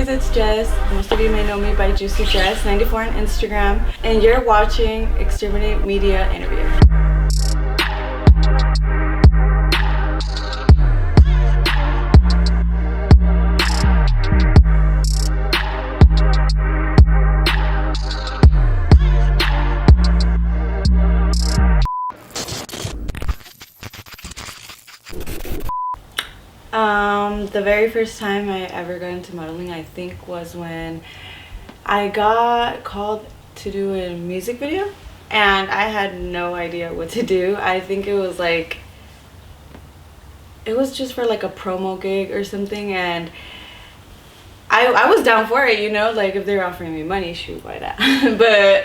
guys, it's Jess. Most of you may know me by Juicy Jess 94 on Instagram, and you're watching Exterminate Media Interview. The very first time I ever got into modeling, I think, was when I got called to do a music video, and I had no idea what to do. I think it was just for like a promo gig or something, and I was down for it, you know, like if they're offering me money, shoot, why not? But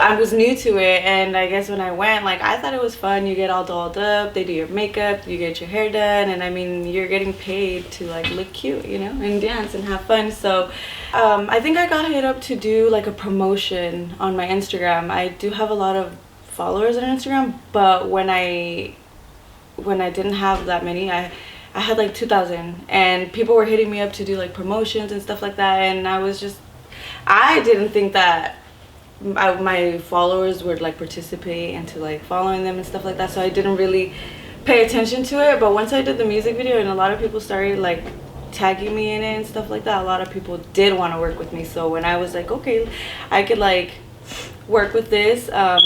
I was new to it, and I guess when I went, like, I thought it was fun. You get all dolled up, they do your makeup, you get your hair done, and I mean, you're getting paid to like look cute, you know, and dance and have fun. So I think I got hit up to do like a promotion on my Instagram. I do have a lot of followers on Instagram, but when I didn't have that many, I had like 2,000, and people were hitting me up to do like promotions and stuff like that, and I didn't think that my followers would like participate into like following them and stuff like that, so I didn't really pay attention to it. But once I did the music video and a lot of people started like tagging me in it and stuff like that, a lot of people did want to work with me. So when I was like, okay, I could like work with this, a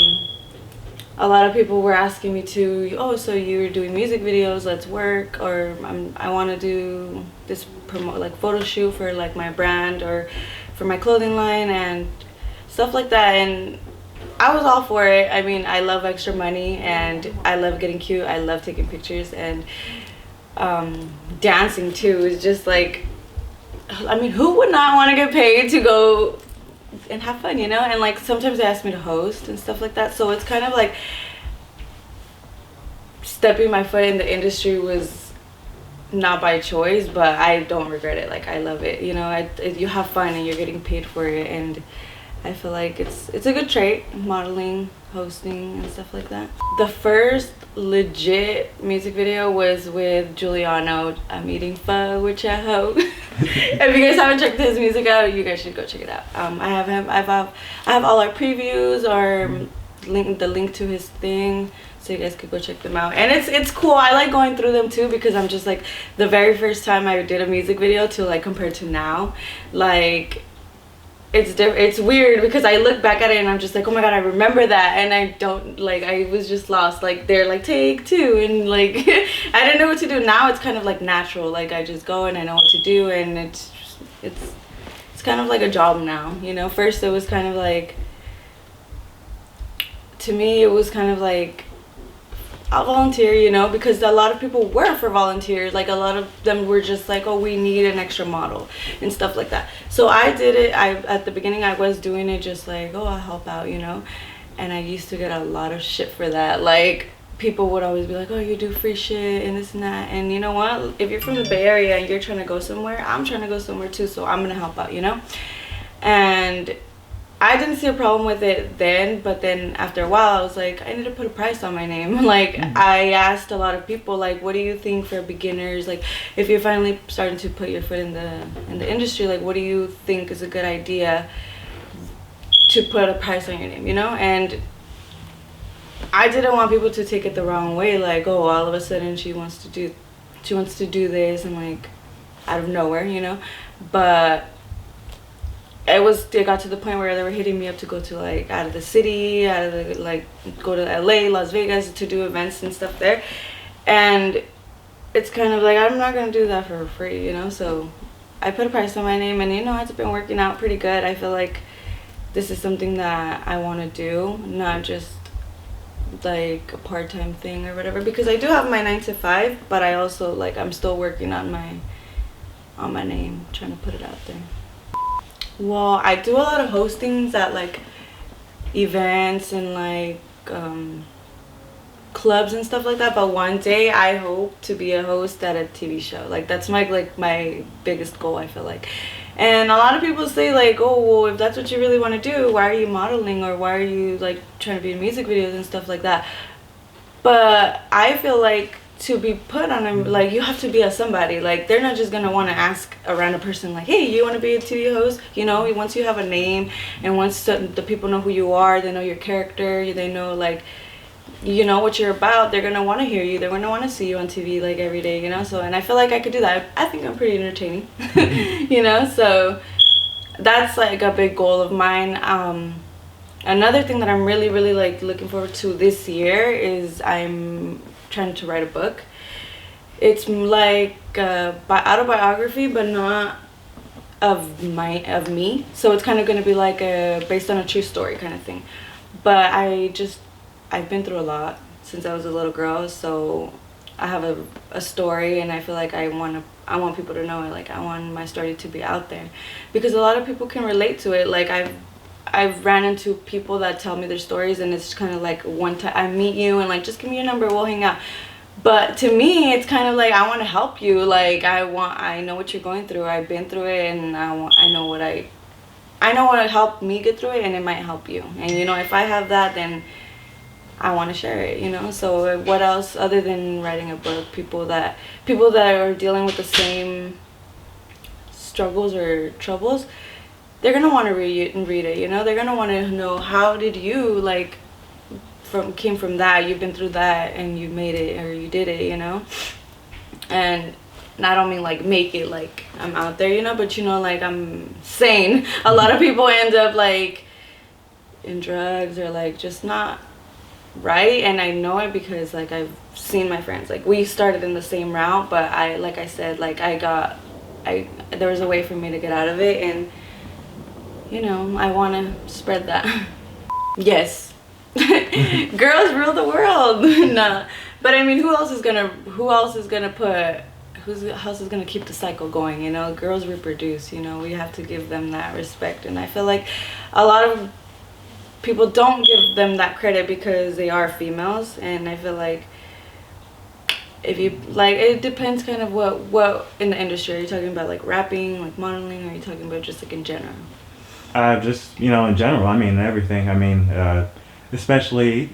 lot of people were asking me to, oh, so you're doing music videos, let's work, or I want to do this photo shoot for like my brand or for my clothing line and stuff like that. And I was all for it. I mean, I love extra money, and I love getting cute. I love taking pictures, and dancing too is just like, I mean, who would not want to get paid to go and have fun, you know? And like sometimes they ask me to host and stuff like that, so it's kind of like stepping my foot in the industry was not by choice, but I don't regret it. Like, I love it, you know. You have fun and you're getting paid for it, and I feel like it's a good trait, modeling, hosting, and stuff like that. The first legit music video was with Giuliano. I'm eating pho with Chaho. If you guys haven't checked his music out, you guys should go check it out. I have all our previews, or the link to his thing, so you guys could go check them out. And it's cool. I like going through them too, because I'm just like, the very first time I did a music video to like compared to now, like, it's different. It's weird because I look back at it and I'm just like, oh my god, I remember that, and I don't, like, I was just lost. Like, they're like, take two, and like I didn't know what to do. Now it's kind of like natural, like I just go and I know what to do, and it's kind of like a job now, you know. First it was kind of like, to me it was kind of like I'll volunteer, you know, because a lot of people were for volunteers. Like, a lot of them were just like, oh, we need an extra model and stuff like that. So I did it. At the beginning I was doing it just like, oh, I'll help out, you know. And I used to get a lot of shit for that. Like, people would always be like, oh, you do free shit and this and that. And you know what, if you're from the Bay Area and you're trying to go somewhere, I'm trying to go somewhere too, so I'm gonna help out, you know. And I didn't see a problem with it then, but then after a while I was like, I need to put a price on my name. Like, I asked a lot of people, like, what do you think for beginners, like, if you're finally starting to put your foot in the industry, like, what do you think is a good idea to put a price on your name, you know? And I didn't want people to take it the wrong way, like, oh, all of a sudden she wants to do this, and like, out of nowhere, you know. But it got to the point where they were hitting me up to go to like out of the city, like go to LA, Las Vegas to do events and stuff there. And it's kind of like, I'm not gonna do that for free, you know. So I put a price on my name, and you know, it's been working out pretty good. I feel like this is something that I want to do, not just like a part-time thing or whatever, because I do have my 9 to 5, but I also, like, I'm still working on my name, trying to put it out there. Well, I do a lot of hostings at like events and like clubs and stuff like that, but one day I hope to be a host at a TV show. Like, that's my biggest goal, I feel like. And a lot of people say like, oh, well, if that's what you really want to do, why are you modeling, or why are you like trying to be in music videos and stuff like that? But I feel like to be put on them, like you have to be a somebody. Like they're not just gonna want to ask a random person like, hey, you want to be a TV host? You know, once you have a name and once the people know who you are, they know your character, they know like, you know what you're about, they're gonna want to hear you, they're gonna want to see you on TV like every day, you know. So, and I feel like I could do that. I think I'm pretty entertaining. You know, so that's like a big goal of mine. Another thing that I'm really like looking forward to this year is I'm trying to write a book. It's like autobiography, but not of me. So it's kind of going to be like based on a true story kind of thing. But I've been through a lot since I was a little girl, so I have a story, and I feel like I want people to know it. Like I want my story to be out there, because a lot of people can relate to it. Like I've ran into people that tell me their stories, and it's kind of like one time I meet you and like, just give me your number, we'll hang out. But to me, it's kind of like, I want to help you. Like I know what you're going through. I've been through it, and I know what helped me get through it, and it might help you. And you know, if I have that, then I want to share it, you know. So what else other than writing a book? People that are dealing with the same struggles or troubles, they're gonna want to read it, you know. They're gonna want to know, how did you like came from that, you've been through that, and you made it, or you did it, you know. And I don't mean like make it like I'm out there, you know, but you know, like I'm sane. A lot of people end up like in drugs or like just not right, and I know it because like I've seen my friends, like we started in the same route, but like I said, like there was a way for me to get out of it, and you know, I want to spread that. Yes. Girls rule the world. No, but I mean, who else is gonna keep the cycle going, you know? Girls reproduce, you know. We have to give them that respect, and I feel like a lot of people don't give them that credit because they are females, and I feel like if you like, it depends kind of what in the industry. Are you talking about like rapping, like modeling, or are you talking about just like in general? Just, you know, in general, I mean, everything. I mean, especially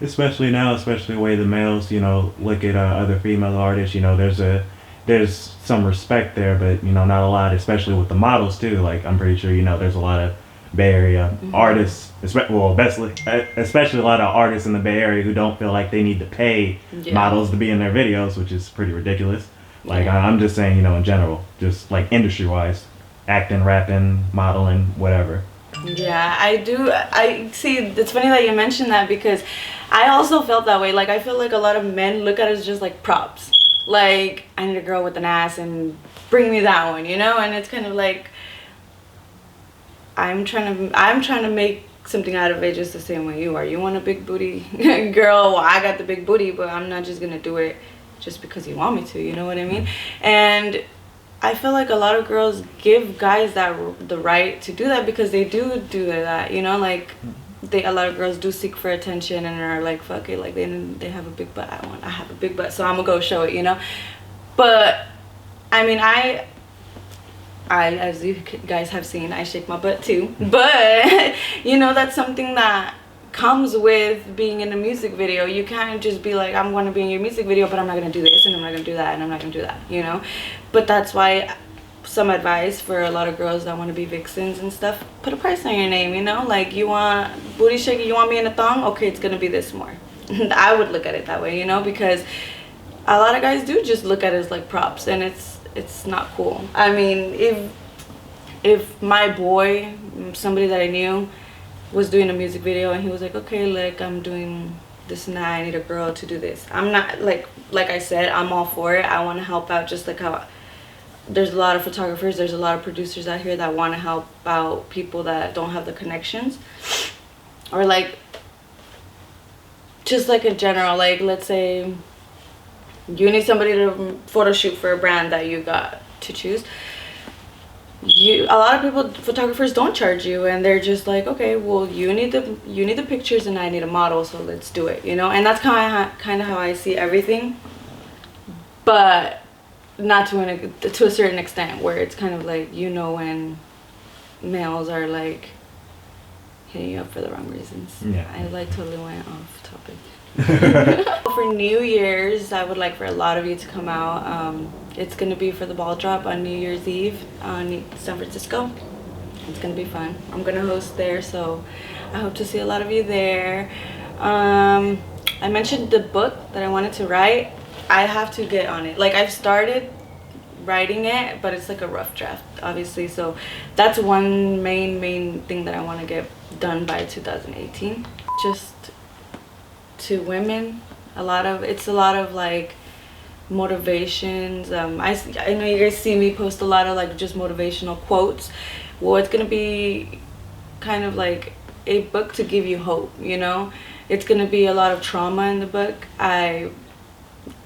now, especially the way the males, you know, look at other female artists, you know, there's some respect there, but, you know, not a lot, especially with the models too. Like, I'm pretty sure, you know, there's a lot of Bay Area artists, especially a lot of artists in the Bay Area who don't feel like they need to pay models to be in their videos, which is pretty ridiculous. Like, I'm just saying, you know, in general, just like industry-wise, acting, rapping, modeling, whatever. Yeah, I do. I see. It's funny that you mentioned that, because I also felt that way. Like, I feel like a lot of men look at us just like props. Like, I need a girl with an ass and bring me that one, you know? And it's kind of like, I'm trying to make something out of it just the same way you are. You want a big booty girl? Well, I got the big booty, but I'm not just gonna do it just because you want me to, you know what I mean? And I feel like a lot of girls give guys the right to do that, because they do that, you know. Like a lot of girls do seek for attention and are like, fuck it, like they have a big butt, I have a big butt, so I'm gonna go show it, you know. But I mean, I as you guys have seen, I shake my butt too. But you know, that's something that comes with being in a music video. You can't just be like, I'm going to be in your music video, but I'm not going to do this, and I'm not going to do that, and I'm not going to do that, you know. But that's why some advice for a lot of girls that want to be vixens and stuff, put a price on your name, you know. Like, you want booty shaking, you want me in a thong, okay, it's going to be this more. I would look at it that way, you know, because a lot of guys do just look at it as like props, and it's not cool. I mean, if my boy, somebody that I knew, was doing a music video and he was like, okay, like, I'm doing this and that, I need a girl to do this, I'm not like I said, I'm all for it. I want to help out, just like how there's a lot of photographers, there's a lot of producers out here that want to help out people that don't have the connections, or like just like in general, like let's say you need somebody to photo shoot for a brand that you got to choose. A lot of people, photographers, don't charge you, and they're just like, okay, well, you need the pictures and I need a model, so let's do it, you know. And that's kind of how I see everything, but not to a certain extent, where it's kind of like, you know, when males are like hitting you up for the wrong reasons. Yeah. I like totally went off topic. for New Year's, I would like for a lot of you to come out. It's gonna be for the ball drop on New Year's Eve on San Francisco. It's gonna be fun. I'm gonna host there, so I hope to see a lot of you there. I mentioned the book that I wanted to write. I have to get on it. Like, I've started writing it, but it's like a rough draft, obviously. So that's one main thing that I want to get done by 2018. Just to women, it's a lot of like motivations. I know you guys see me post a lot of like just motivational quotes. Well, it's gonna be kind of like a book to give you hope, you know. It's gonna be a lot of trauma in the book.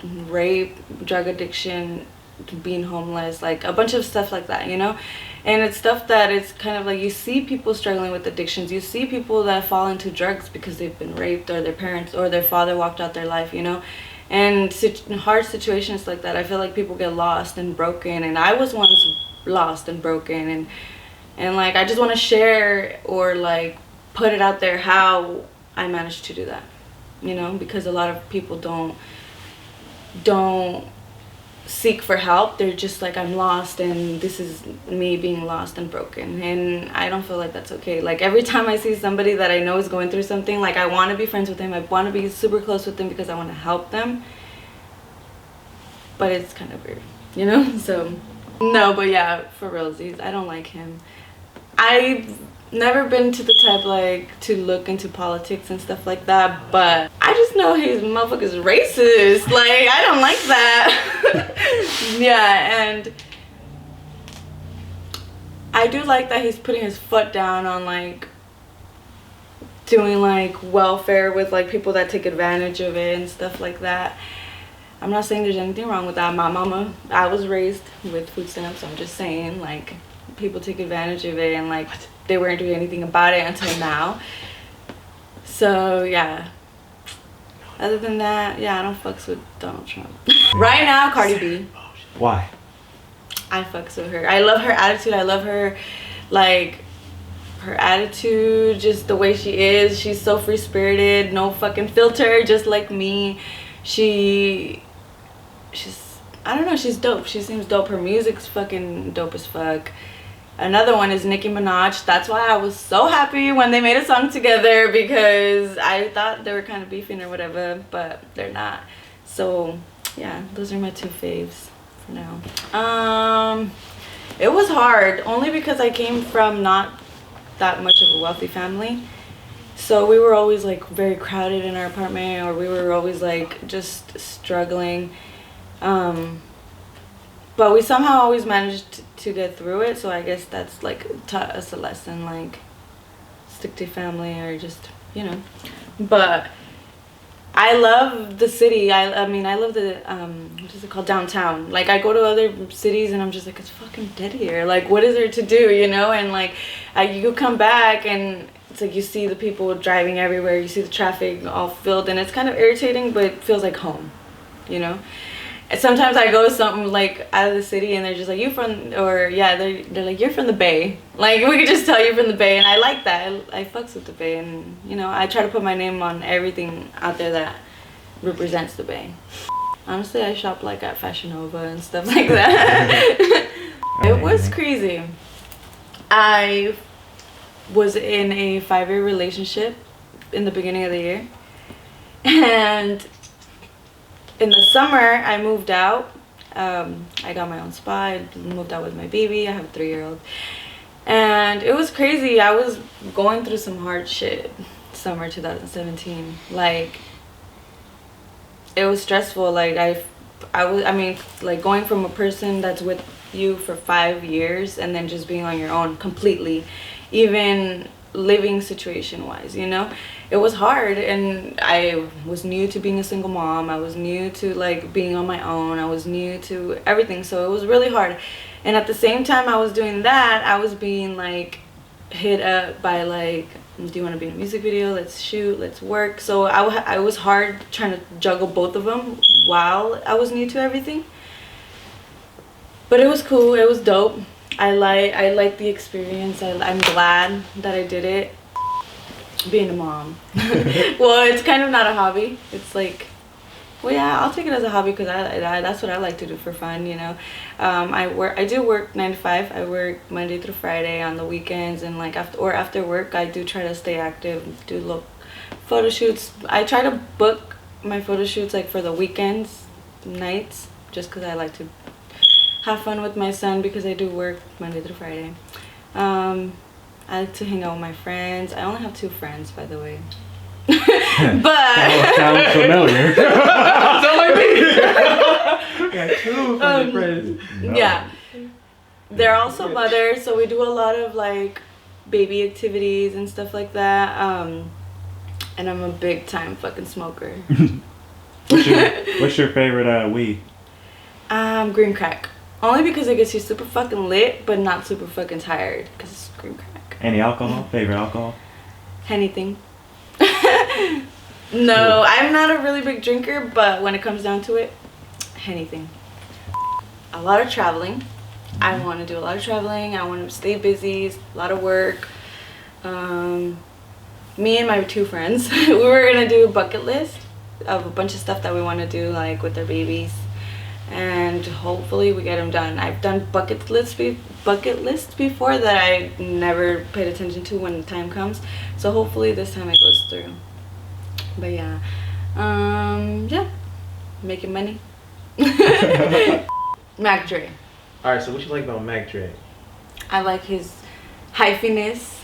Rape, drug addiction, being homeless, like a bunch of stuff like that, you know. And it's stuff that it's kind of like, you see people struggling with addictions, you see people that fall into drugs because they've been raped, or their parents or their father walked out their life, you know. And hard situations like that, I feel like people get lost and broken, and I was once lost and broken, and like I just want to share or like put it out there how I managed to do that, you know, because a lot of people don't seek for help. They're just like, I'm lost, and this is me being lost and broken, and I don't feel like that's okay. Like, every time I see somebody that I know is going through something, like, I want to be friends with them, I want to be super close with them because I want to help them, but it's kind of weird, you know. So no, but yeah, for realsies, I don't like him. I've never been to the type like to look into politics and stuff like that, but I just know his motherfucker's racist. Like, I don't like that. Yeah, and I do like that he's putting his foot down on like doing like welfare with like people that take advantage of it and stuff like that. I'm not saying there's anything wrong with that. My mama, I was raised with food stamps. I'm just saying, like, people take advantage of it, and like they weren't doing anything about it until now. So yeah, other than that, yeah, I don't fucks with Donald Trump. Right now, Cardi B. Why? I fucks with her. I love her attitude. I love her, like, her attitude, just the way she is. She's so free spirited, no fucking filter, just like me. She's, I don't know, she's dope. She seems dope. Her music's fucking dope as fuck. Another one is Nicki Minaj. That's why I was so happy when they made a song together, because I thought they were kind of beefing or whatever, but they're not. So yeah, those are my two faves for now. It was hard, only because I came from not that much of a wealthy family. So we were always like very crowded in our apartment, or we were always like just struggling. But we somehow always managed to get through it. So I guess that's like taught us a lesson, like stick to family, or just, you know. But I love the city. I mean, I love the, what is it called, downtown. Like, I go to other cities and I'm just like, it's fucking dead here. Like, what is there to do, you know? And like, you come back and it's like you see the people driving everywhere. You see the traffic all filled, and it's kind of irritating, but it feels like home, you know? And sometimes I go something like out of the city and they're just like, you from, or yeah, they're like, you're from the Bay. Like, we could just tell you're from the Bay, and I like that. I fucks with the Bay, and you know, I try to put my name on everything out there that represents the Bay. Honestly, I shop like at Fashion Nova and stuff like that. It was crazy. I was in a 5-year relationship in the beginning of the year, and in the summer I moved out. I got my own spot. I moved out with my baby. I have a 3-year-old, and it was crazy. I was going through some hard shit summer 2017. Like, it was stressful. Like, I mean, like, going from a person that's with you for 5 years and then just being on your own completely, even living situation wise, you know, it was hard. And I was new to being a single mom. I was new to like being on my own. I was new to everything, so it was really hard. And at the same time I was doing that, I was being like hit up by like, do you want to be in a music video? Let's shoot, let's work. So I was hard trying to juggle both of them while I was new to everything. But it was cool. It was dope. I like the experience. I'm glad that I did it. Being a mom. Well, it's kind of not a hobby. It's like Well, yeah, I'll take it as a hobby because that's what I like to do for fun, you know. I do work 9 to 5. I work Monday through Friday on the weekends, and like after work, I do try to stay active, do look photo shoots. I try to book my photo shoots like for the weekends, nights, just because I like to have fun with my son because I do work Monday through Friday. I like to hang out with my friends. I only have 2 friends, by the way. But sounds familiar. Sound like me. Got 2 funny friends. No. yeah, they're also mothers, so we do a lot of like baby activities and stuff like that. And I'm a big time fucking smoker. What's your favorite weed? Green crack. Only because it gets you super fucking lit, but not super fucking tired. Because it's green crack. Any alcohol? Favorite alcohol? Anything. No, I'm not a really big drinker, but when it comes down to it, anything. A lot of traveling. I want to do a lot of traveling. I want to stay busy. A lot of work. Me and my 2 friends, we were gonna do a bucket list of a bunch of stuff that we want to do, like with their babies, and hopefully we get them done. I've done bucket lists before that I never paid attention to when the time comes, so hopefully this time it goes through. But yeah, making money. Mac Dre. Alright, so what you like about Mac Dre? I like his hyphiness.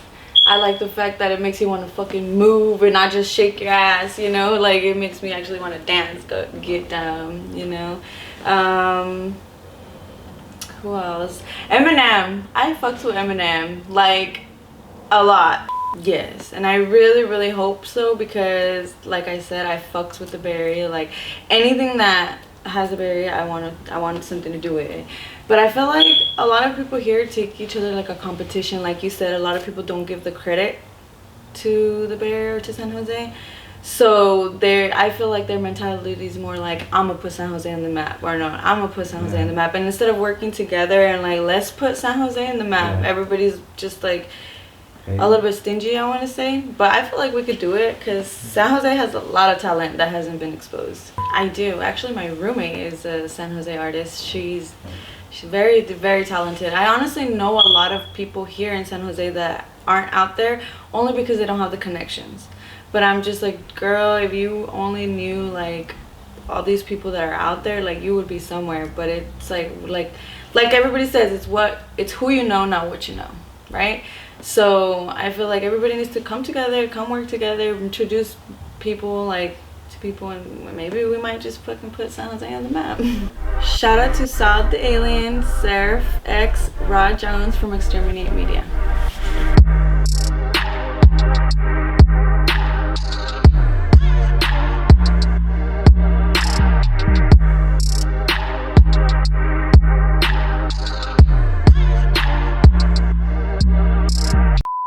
I like the fact that it makes you want to fucking move and not just shake your ass, you know? Like, it makes me actually want to dance, get down, you know? Who else? Eminem. I fucked with Eminem, like, a lot. Yes, and I really, really hope so because, like I said, I fucks with the Bay Area. Like, anything that has a Bay Area, I want something to do with it. But I feel like a lot of people here take each other like a competition. Like you said, a lot of people don't give the credit to the Bay Area or to San Jose. So I feel like their mentality is more like, I'm gonna put San Jose on the map, or no, I'm gonna put San Jose on the map. And instead of working together and like, let's put San Jose on the map, everybody's just like a little bit stingy, I want to say. But I feel like we could do it because San Jose has a lot of talent that hasn't been exposed. I do. Actually, my roommate is a San Jose artist. She's very, very talented. I honestly know a lot of people here in San Jose that aren't out there only because they don't have the connections. But I'm just like, girl, if you only knew like all these people that are out there, like you would be somewhere. But it's like everybody says, it's who you know, not what you know, right? So I feel like everybody needs to come together, come work together, introduce people like to people, and maybe we might just fucking put San Jose on the map. Shout out to Saud the Alien, Seraph X, Rod Jones from Exterminate Media.